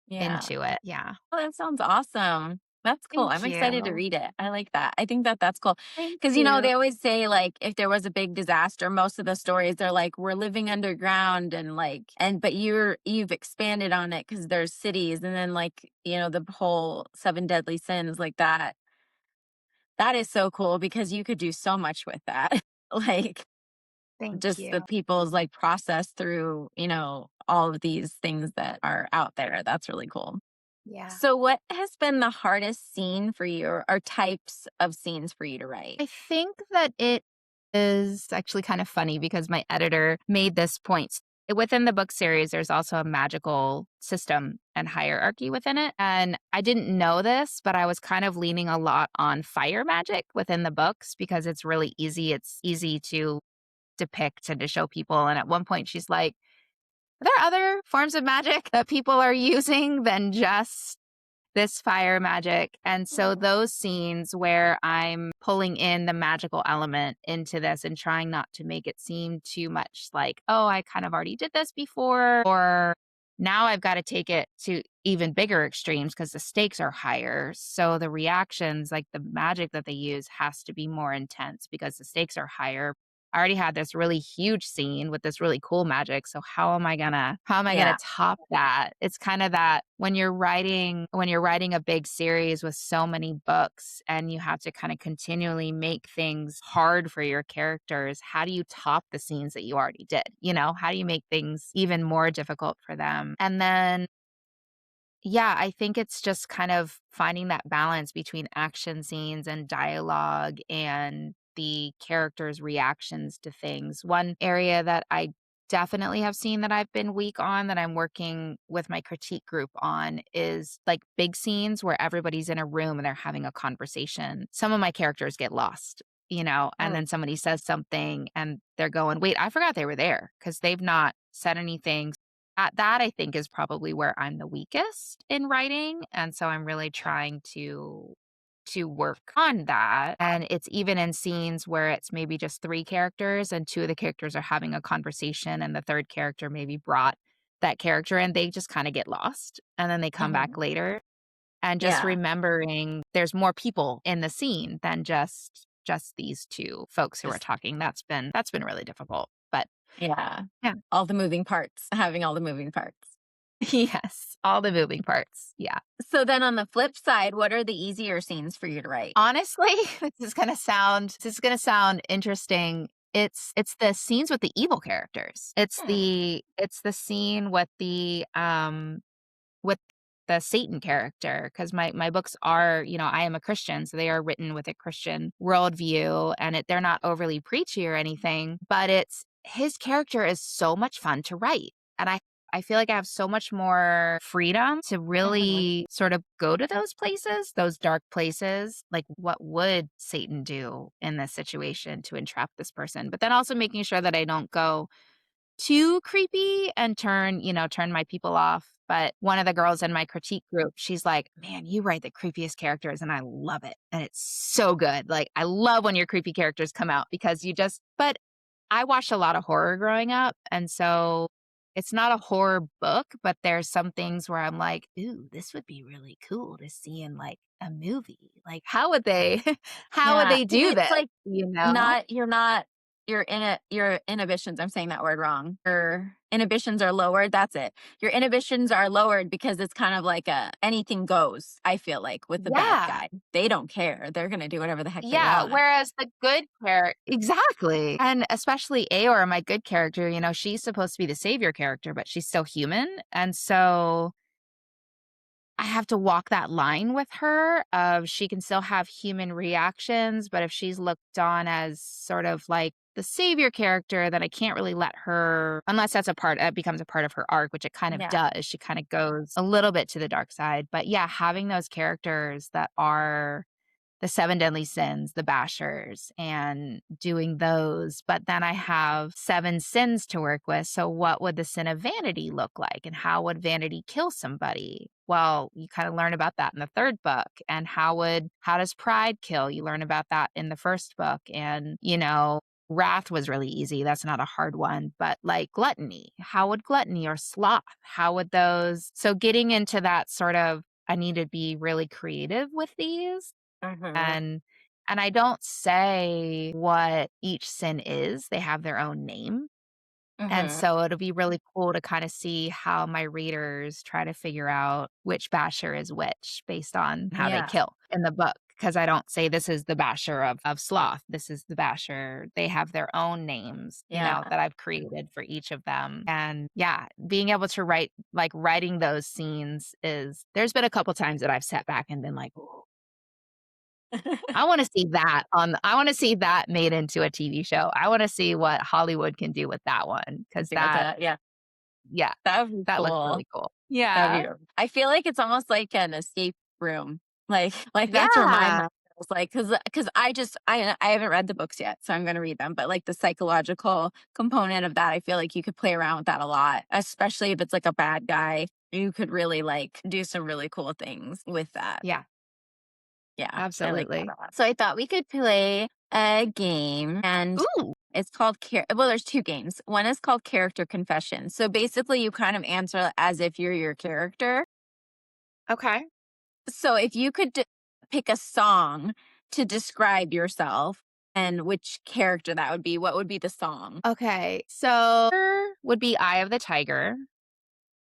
Yeah. into it. Yeah. Oh, that sounds awesome. That's cool. Thank I'm excited to you. read it. I like that. I think that that's cool. Thank Because, you. they always say, like, if there was a big disaster, most of the stories, they're like, we're living underground and but you've expanded on it because there's cities. And then, like, the whole seven deadly sins, like that. That is so cool because you could do so much with that. Like, Thank just the you. people's like process through, all of these things that are out there. That's really cool. Yeah. So, what has been the hardest scene for you or types of scenes for you to write? I think that it is actually kind of funny because my editor made this point. Within the book series, there's also a magical system and hierarchy within it. And I didn't know this, but I was kind of leaning a lot on fire magic within the books because it's really easy. It's easy to depict and to show people. And at one point, she's like, are there other forms of magic that people are using than just this fire magic? And so those scenes where I'm pulling in the magical element into this and trying not to make it seem too much like, oh, I kind of already did this before, or now I've got to take it to even bigger extremes because the stakes are higher. So the reactions, like the magic that they use, has to be more intense because the stakes are higher. I already had this really huge scene with this really cool magic. So how am I gonna Yeah. top that? It's kind of that when you're writing a big series with so many books and you have to kind of continually make things hard for your characters, how do you top the scenes that you already did? How do you make things even more difficult for them? And then yeah, I think it's just kind of finding that balance between action scenes and dialogue and the characters' reactions to things. One area that I definitely have seen that I've been weak on, that I'm working with my critique group on, is like big scenes where everybody's in a room and they're having a conversation. Some of my characters get lost, and Oh, then somebody says something and they're going, wait, I forgot they were there because they've not said anything. That I think is probably where I'm the weakest in writing, and so I'm really trying to work on that, and it's even in scenes where it's maybe just 3 characters and 2 of the characters are having a conversation and the 3rd character maybe brought that character and they just kinda get lost, and then they come back mhm. later, and just Yeah. remembering there's more people in the scene than just these 2 folks who are Just, talking. That's been really difficult, but yeah. yeah. All the moving parts, having all the moving parts. Yes, all the moving parts, yeah. So, then on the flip side, what are the easier scenes for you to write? Honestly, this is gonna sound interesting. It's the scenes with the evil characters. It's Hmm. the scene with the Satan character because my books are, I am a Christian, so they are written with a Christian worldview, and they're not overly preachy or anything, but it's his character is so much fun to write, and I feel like I have so much more freedom to Mhm. really sort of go to those places, those dark places. Like, what would Satan do in this situation to entrap this person? But then also making sure that I don't go too creepy and turn my people off. But one of the girls in my critique group, she's like, "Man, you write the creepiest characters and I love it. And it's so good. Like, I love when your creepy characters come out because but I watched a lot of horror growing up, and so it's not a horror book, but there's some things where I'm like, "Ooh, this would be really cool to see in, like, a movie. Like, how would they how would Yeah, they because do it's this?" like You know? not your inhibitions, I'm saying that word wrong. Your inhibitions are lowered, that's it. Your inhibitions are lowered because it's kind of like a anything goes, I feel like, with the bad Yeah. guy. They don't care. They're gonna do whatever the heck they Yeah, want. whereas the good character exactly, and especially Eeyore, my good character, she's supposed to be the savior character, but she's still human, and so I have to walk that line with her of she can still have human reactions, but if she's looked on as sort of like the savior character, then I can't really let her unless that becomes a part of her arc, which it kind of Yeah. does. She kind of goes a little bit to the dark side. But yeah, having those characters that are the seven deadly sins, the bashers, and doing those. But then I have seven sins to work with. So what would the sin of vanity look like? And how would vanity kill somebody? Well, you kind of learn about that in the third book. And how does pride kill? You learn about that in the first book. And, wrath was really easy. That's not a hard one. But like gluttony, how would gluttony or sloth, how would those? So getting into that sort of, I need to be really creative with these. Mm-hmm. And I don't say what each sin is. They have their own name. And Mm-hmm. so it'll be really cool to kind of see how my readers try to figure out which basher is which based on how they Yeah. kill in the book. Because I don't say this is the basher of sloth. This is the basher. They have their own names, Yeah. that I've created for each of them. And yeah, being able to writing those scenes there's been a couple times that I've sat back and been like, "Ooh, I want to see that made into a TV show. I want to see what Hollywood can do with that one because With that, yeah. yeah, That would be that looks cool. really cool. That'd Yeah. be I feel like it's almost like an escape room. Like that's where my Yeah. mind was like, because I haven't read the books yet, so I'm gonna read them. But like the psychological component of that, I feel like you could play around with that a lot, especially if it's like a bad guy. You could really like do some really cool things with that. Yeah, Yeah, I like that absolutely. a lot. So I thought we could play a game, and Ooh, it's called well, there's two games. One is called Character Confession. So basically you kind of answer as if you're your character. okay. So if you could pick a song to describe yourself and which character that would be, what would be the song? Okay, so would be Eye of the Tiger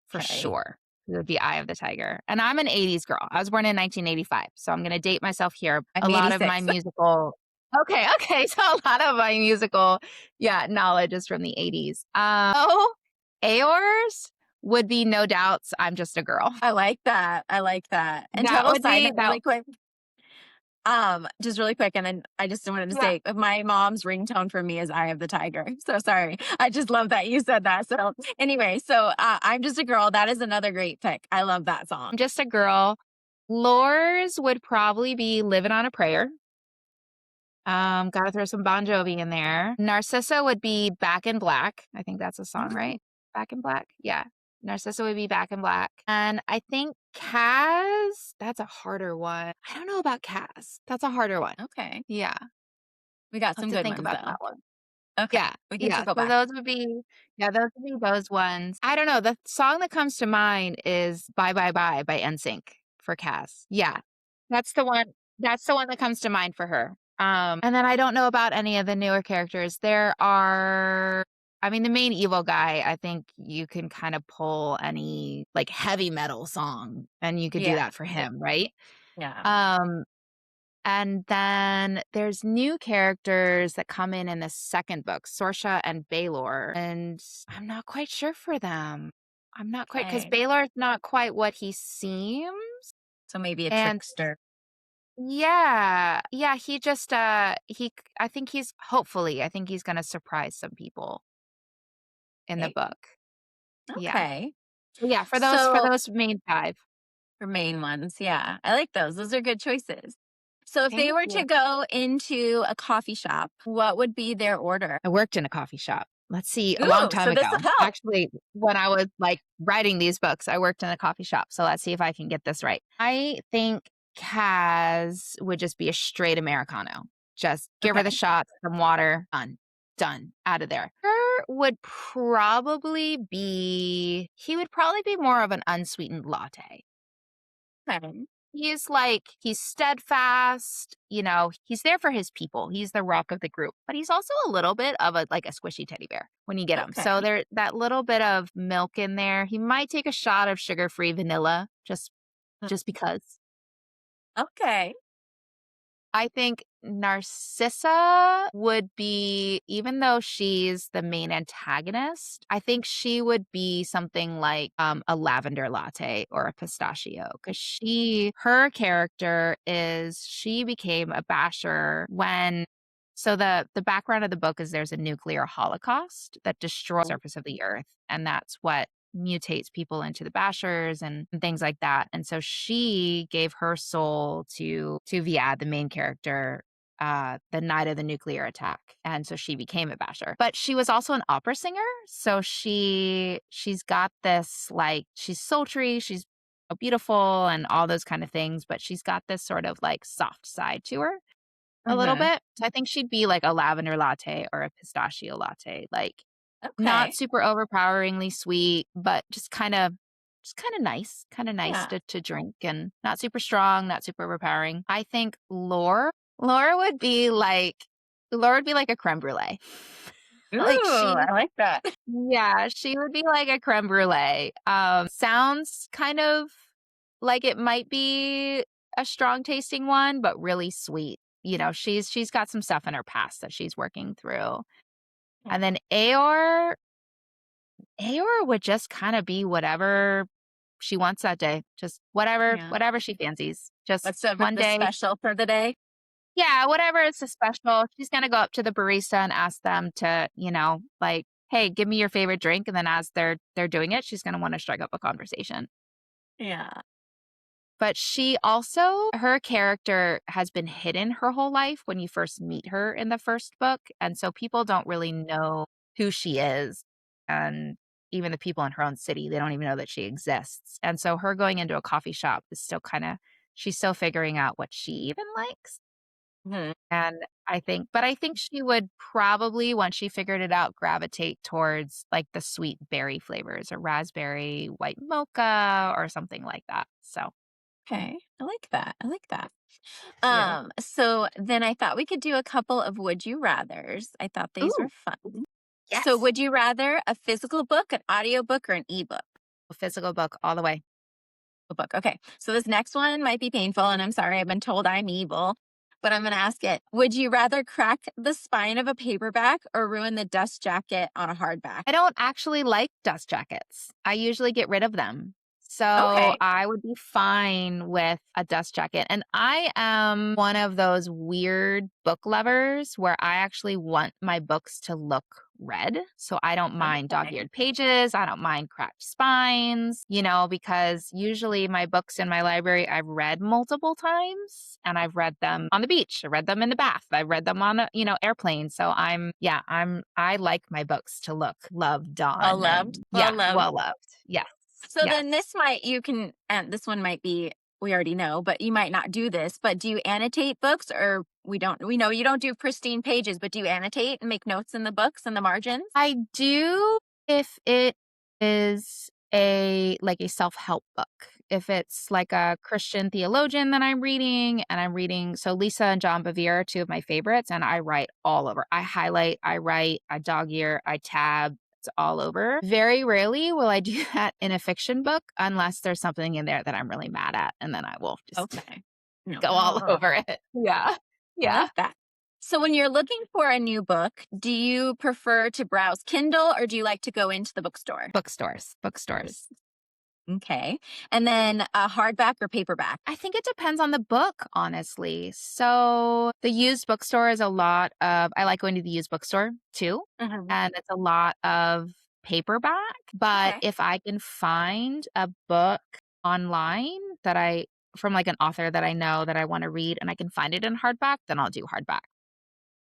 for Okay. sure. It would be Eye of the Tiger, and I'm an '80s girl. I was born in 1985, so I'm gonna date myself here. I'm A lot of my 86. musical okay, so a lot of my musical, yeah, knowledge is from the '80s. So Eeyore's would be No Doubts, I'm Just a Girl. I like that. I like that. And That total would side be note, that really quick. Just really quick, and then I just wanted to yeah. say my mom's ringtone for me is "Eye of the Tiger." So sorry. I just love that you said that. So anyway, so I'm just a girl. That is another great pick. I love that song. I'm Just a Girl. Lors would probably be Living on a Prayer. Gotta throw some Bon Jovi in there. Narcissa would be Back in Black. I think that's a song, Mm, right? Back in Black? Yeah. Narcissa would be Back in Black. And I think Kaz, that's a harder one. I don't know about Kaz. That's a harder one. okay, Yeah. we got I'll have some to good think ones about though. that one. Okay, Yeah, we can yeah. circle So back. those would be those would be those ones. I don't know, the song that comes to mind is Bye Bye Bye by NSYNC for Cass. Yeah. That's the one that comes to mind for her. And then I don't know about any of the newer characters. The main evil guy, I think you can kind of pull any, like, heavy metal song, and you could do Yeah, that for him, right? yeah. Um and then there's new characters that come in the second book, Sorsha and Baelor, and I'm not quite sure for them. I'm not quite because Okay, Baelor's not quite what he seems, so maybe a and trickster. yeah, yeah, he just I think he's gonna surprise some people in the Okay, book. Yeah, okay. so yeah, for So those main five. for main ones, yeah, I like those. Those are good choices. So if they Thank were to you. go into a coffee shop, what would be their order? I worked in a coffee shop. Let's see, a long Ooh, time so this will ago. help. Actually, when I was, like, writing these books, I worked in a coffee shop, so let's see if I can get this right. I think Kaz would just be a straight Americano. Just give her the Okay. shot, some water, done, out of there. Her would probably be he would probably be more of an unsweetened latte. Okay. He's steadfast, he's there for his people. He's the rock of the group, but he's also a little bit of a squishy teddy bear when you get him. So Okay. there that little bit of milk in there. He might take a shot of sugar-free vanilla just because. Okay. I think Narcissa would be, even though she's the main antagonist, I think she would be something like a lavender latte or a pistachio because her character is she became a basher when. So the background of the book is there's a nuclear holocaust that destroys the surface of the earth, and that's what mutates people into the Bashers and things like that. And so she gave her soul to Viad, the main character, the night of the nuclear attack. And so she became a Basher. But she was also an opera singer. So she's got this, like, she's sultry, she's beautiful and all those kind of things, but she's got this sort of like soft side to her a little Mm-hmm. bit. So I think she'd be like a lavender latte or a pistachio latte, like not Okay. super overpoweringly sweet, but just kind of nice, Yeah. to drink, and not super strong, not super overpowering. I think Laura would be like a creme brulee. Ooh, Like I like that. yeah, she would be like a creme brulee. Sounds kind of like it might be a strong tasting one, but really sweet. She's got some stuff in her past that she's working through. And then Aor would just kind of be whatever she wants that day. Just Yeah. whatever she fancies. Just What's the one the day. special for the day? Yeah, whatever is a special. She's gonna go up to the barista and ask them to, like, hey, give me your favorite drink. And then as they're doing it, she's gonna want to strike up a conversation. Yeah. But her character has been hidden her whole life when you first meet her in the first book. And so people don't really know who she is. And even the people in her own city, they don't even know that she exists. And so her going into a coffee shop is still she's still figuring out what she even likes. Mhm. And I think she would probably, once she figured it out, gravitate towards like the sweet berry flavors, a raspberry white mocha or something like that. So, Okay. I like that. I like that. you. So then I thought we could do a couple of would you rathers. I thought these were Ooh, fun. So yes. would you rather a physical book, an audiobook, or an ebook? A physical book all the way. A book. Okay. So this next one might be painful, and I'm sorry, I've been told I'm evil, but I'm going to ask it. Would you rather crack the spine of a paperback or ruin the dust jacket on a hardback? I don't actually like dust jackets. I usually get rid of them. So Okay. I would be fine with a dust jacket. And I am one of those weird book lovers where I actually want my books to look red. So I don't mind dog Okay. eared pages. I don't mind cracked spines, because usually my books in my library I've read multiple times, and I've read them on the beach. I read them in the bath. I've read them on a, airplane. So I like my books to look loved Well on, loved. and Well yeah, loved. well loved. Yes. So Yes. then and this one might be, we already know, but you might not do this, but do you annotate books, or we know you don't do pristine pages, but do you annotate and make notes in the books and the margins? I do if it is a self-help book. If it's like a Christian theologian that I'm reading, and I'm reading, so Lisa and John Bevere are two of my favorites, and I write all over. I highlight, I write, I dog ear, I tab. It's all over. Very rarely will I do that in a fiction book unless there's something in there that I'm really mad at, and then I will just Okay. No. go all over it. Yeah. I Yeah. like that. So when you're looking for a new book, do you prefer to browse Kindle or do you like to go into the bookstore? Bookstores. Bookstores. Okay. And then a hardback or paperback? I think it depends on the book, honestly. So the used bookstore is I like going to the used bookstore too. Mhm. And it's a lot of paperback. But Okay. if I can find a book online from like an author that I know that I want to read, and I can find it in hardback, then I'll do hardback.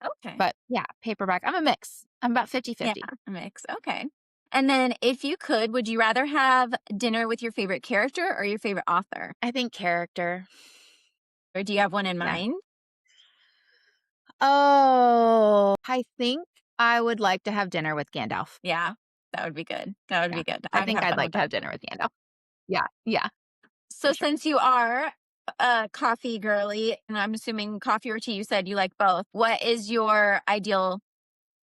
Okay. But yeah, paperback. I'm a mix. I'm about 50 Yeah, 50. a mix. Okay. And then if you could, would you rather have dinner with your favorite character or your favorite author? I think character. Or do you have one in Yeah. mind? Oh, I think I would like to have dinner with Gandalf. Yeah, that would be good. That would Yeah. be good. I I'd think have I'd fun like with to that. have dinner with Gandalf. Yeah. Yeah. So For sure. since you are a coffee girly, and I'm assuming coffee or tea, you said you like both. What is your ideal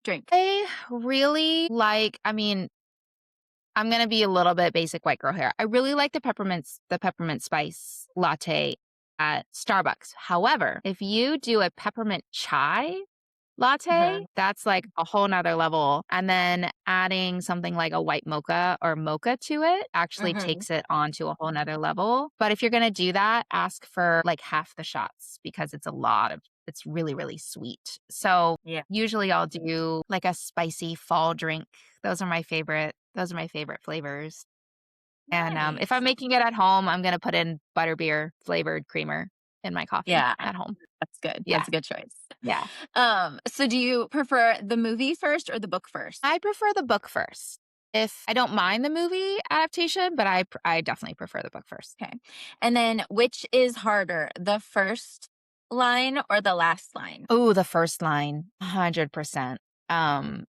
drink? I really like, I mean, I'm gonna be a little bit basic white girl here. I really like the peppermint spice latte at Starbucks. However, if you do a peppermint chai latte, Mhm. that's like a whole nother level. And then adding something like a white mocha or mocha to it actually Mhm. takes it on to a whole nother level. But if you're gonna do that, ask for like half the shots, because it's really, really sweet. So Yeah. usually I'll do like a spicy fall drink. Those are my favorite flavors. And, if I'm Nice. making it at home, I'm gonna put in butterbeer flavored creamer in my coffee Yeah, at home. that's good. Yeah, That's a good choice. yeah. So do you prefer the movie first or the book first? I prefer the book first. If I don't mind the movie adaptation, but I definitely prefer the book first. Okay. And then which is harder, the first line or the last line? Oh, the first line, 100%. Um,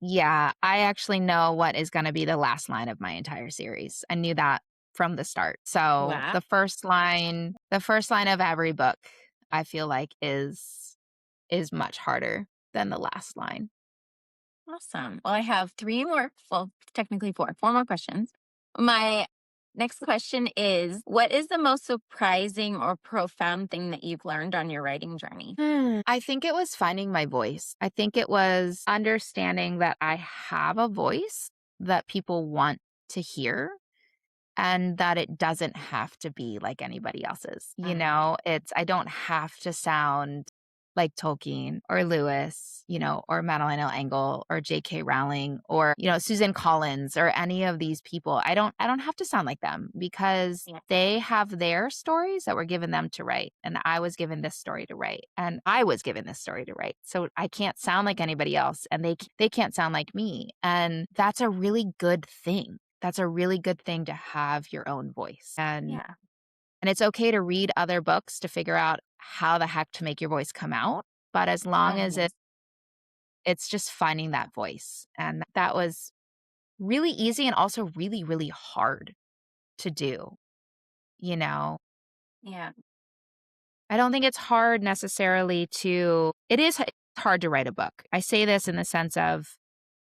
yeah, I actually know what is gonna be the last line of my entire series. I knew that from the start. So, Wow. the first line of every book, I feel like is much harder than the last line. Awesome. Well, I have three more, well, technically four more questions. My next question is, what is the most surprising or profound thing that you've learned on your writing journey? I think it was finding my voice. I think it was understanding that I have a voice that people want to hear and that it doesn't have to be like anybody else's. Mhm. I don't have to sound like Tolkien or Lewis, or Madeline L. Engel or J.K. Rowling or, Susan Collins or any of these people. I don't have to sound like them because Yeah. they have their stories that were given them to write. And I was given this story to write. And I was given this story to write. So I can't sound like anybody else and they can't sound like me. And that's a really good thing. That's a really good thing to have your own voice. Yeah. And it's okay to read other books to figure out how the heck to make your voice come out, but as long as Mhm. it's just finding that voice. And that was really easy and also really, really hard to do, you know? Yeah. I don't think it's hard necessarily it is hard to write a book. I say this in the sense of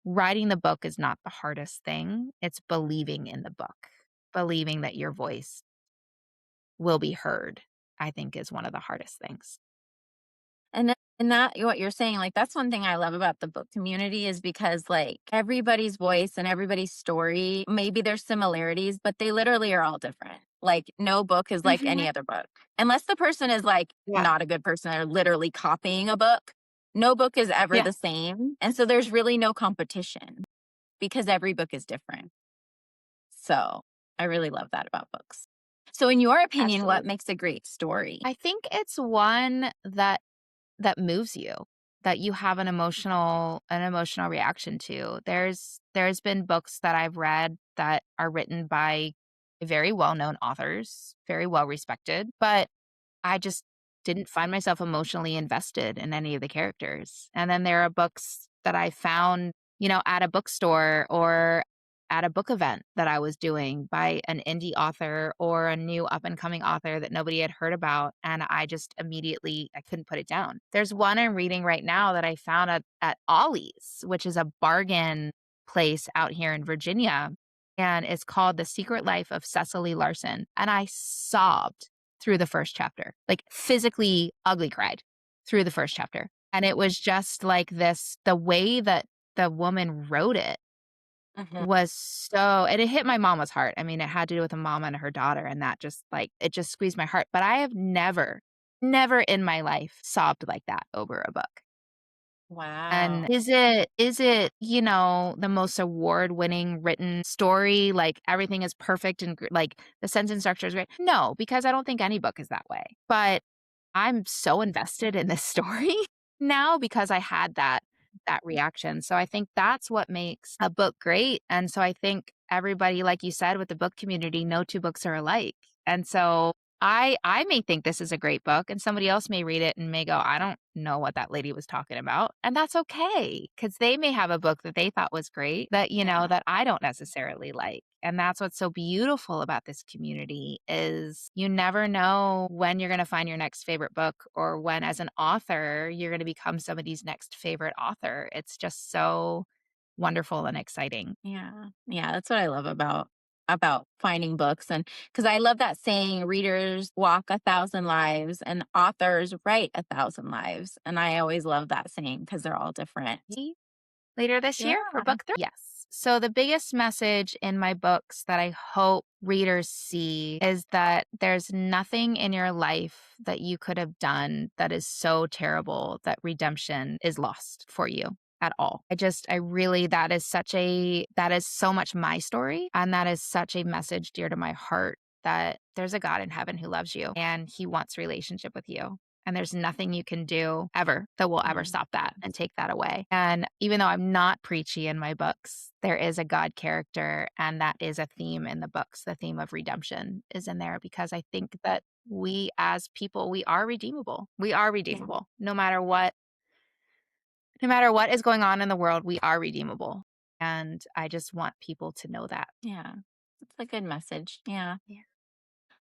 writing the book is not the hardest thing. It's believing in the book, believing that your voice will be heard, I think is one of the hardest things. And that what you're saying, like, that's one thing I love about the book community is because, like, everybody's voice and everybody's story, maybe there's similarities, but they literally are all different. Like, no book is like Mhm. any other book. Unless the person is, like, Yeah. not a good person or literally copying a book, no book is ever Yeah, the same, and so there's really no competition because every book is different. So, I really love that about books. So in your opinion, what absolutely. makes a great story? I think it's one that moves you, that you have an emotional reaction to. There's been books that I've read that are written by very well-known authors, very well respected, but I just didn't find myself emotionally invested in any of the characters. And then there are books that I found, at a bookstore or at a book event that I was doing by an indie author or a new up and coming author that nobody had heard about. And I just immediately, I couldn't put it down. There's one I'm reading right now that I found at Ollie's, which is a bargain place out here in Virginia. And it's called The Secret Life of Cecily Larson. And I sobbed through the first chapter, like physically ugly cried through the first chapter. And it was just like this, the way that the woman wrote it Mhm. was so, and it hit my mama's heart. I mean, it had to do with a mama and her daughter, and that just like, it just squeezed my heart. But I have never in my life sobbed like that over a book. And Wow. is it, the most award-winning written story, like, everything is perfect and like, the sentence structure is great? No, because I don't think any book is that way. But I'm so invested in this story now because I had that reaction. So I think that's what makes a book great. And so I think everybody, like you said, with the book community, no two books are alike. And so I may think this is a great book and somebody else may read it and may go, I don't know what that lady was talking about. And that's okay because they may have a book that they thought was great that, Yeah. that I don't necessarily like. And that's what's so beautiful about this community is you never know when you're going to find your next favorite book or when as an author you're going to become somebody's next favorite author. It's just so wonderful and exciting. Yeah. Yeah, that's what I love about finding books and because I love that saying, "Readers walk 1,000 lives and authors write 1,000 lives." And I always love that saying because 'cause they're all different. Later this Yeah. year for book 3. Yes. So the biggest message in my books that I hope readers see is that there's nothing in your life that you could have done that is so terrible that redemption is lost for you. at all. I really, that is so much my story. And that is such a message dear to my heart that there's a God in heaven who loves you and he wants relationship with you. And there's nothing you can do ever that will ever Mm. stop that and take that away. And even though I'm not preachy in my books, there is a God character, and that is a theme in the books. The theme of redemption is in there because I think that we as people, we are redeemable. We are Yeah. redeemable. No matter what is going on in the world, we are redeemable. And I just want people to know that. Yeah. It's a good message. Yeah. Yeah.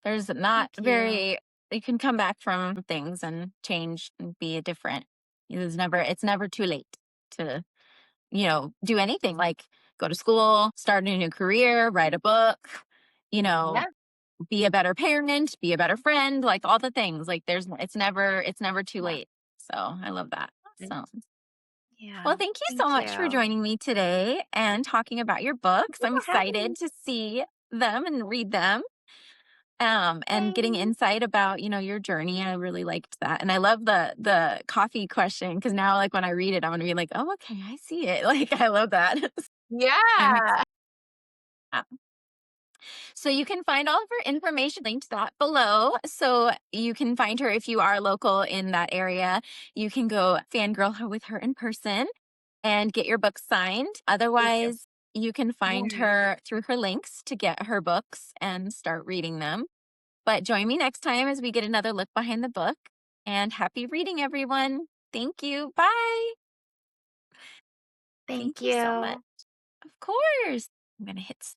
There's not Thank you. very, you can come back from things and change and be a different. It's never too late to, do anything like go to school, start a new career, write a book, you know, Yeah. be a better parent, be a better friend, like all the things. Like it's never too Yeah. late. So I love that. Thank So, well, Yeah. thank you so Thank much for you. joining me today and talking about your books. You I'm for having excited me. to see them and read them. And getting Thanks. insight about, your journey. I really liked that. And I love the coffee question because now like when I read it, I'm gonna be like, oh, okay, I see it. Like I love that. I'm Yeah. excited. So you can find all of her information linked that below. So you can find her if you are local in that area. You can go fangirl her with her in person and get your book signed. Thank you. Otherwise, you can find Yeah. her through her links to get her books and start reading them. But join me next time as we get another look behind the book. And happy reading, everyone. Thank you. Bye. Thank Thank you so much. you. Of course. I'm going to hit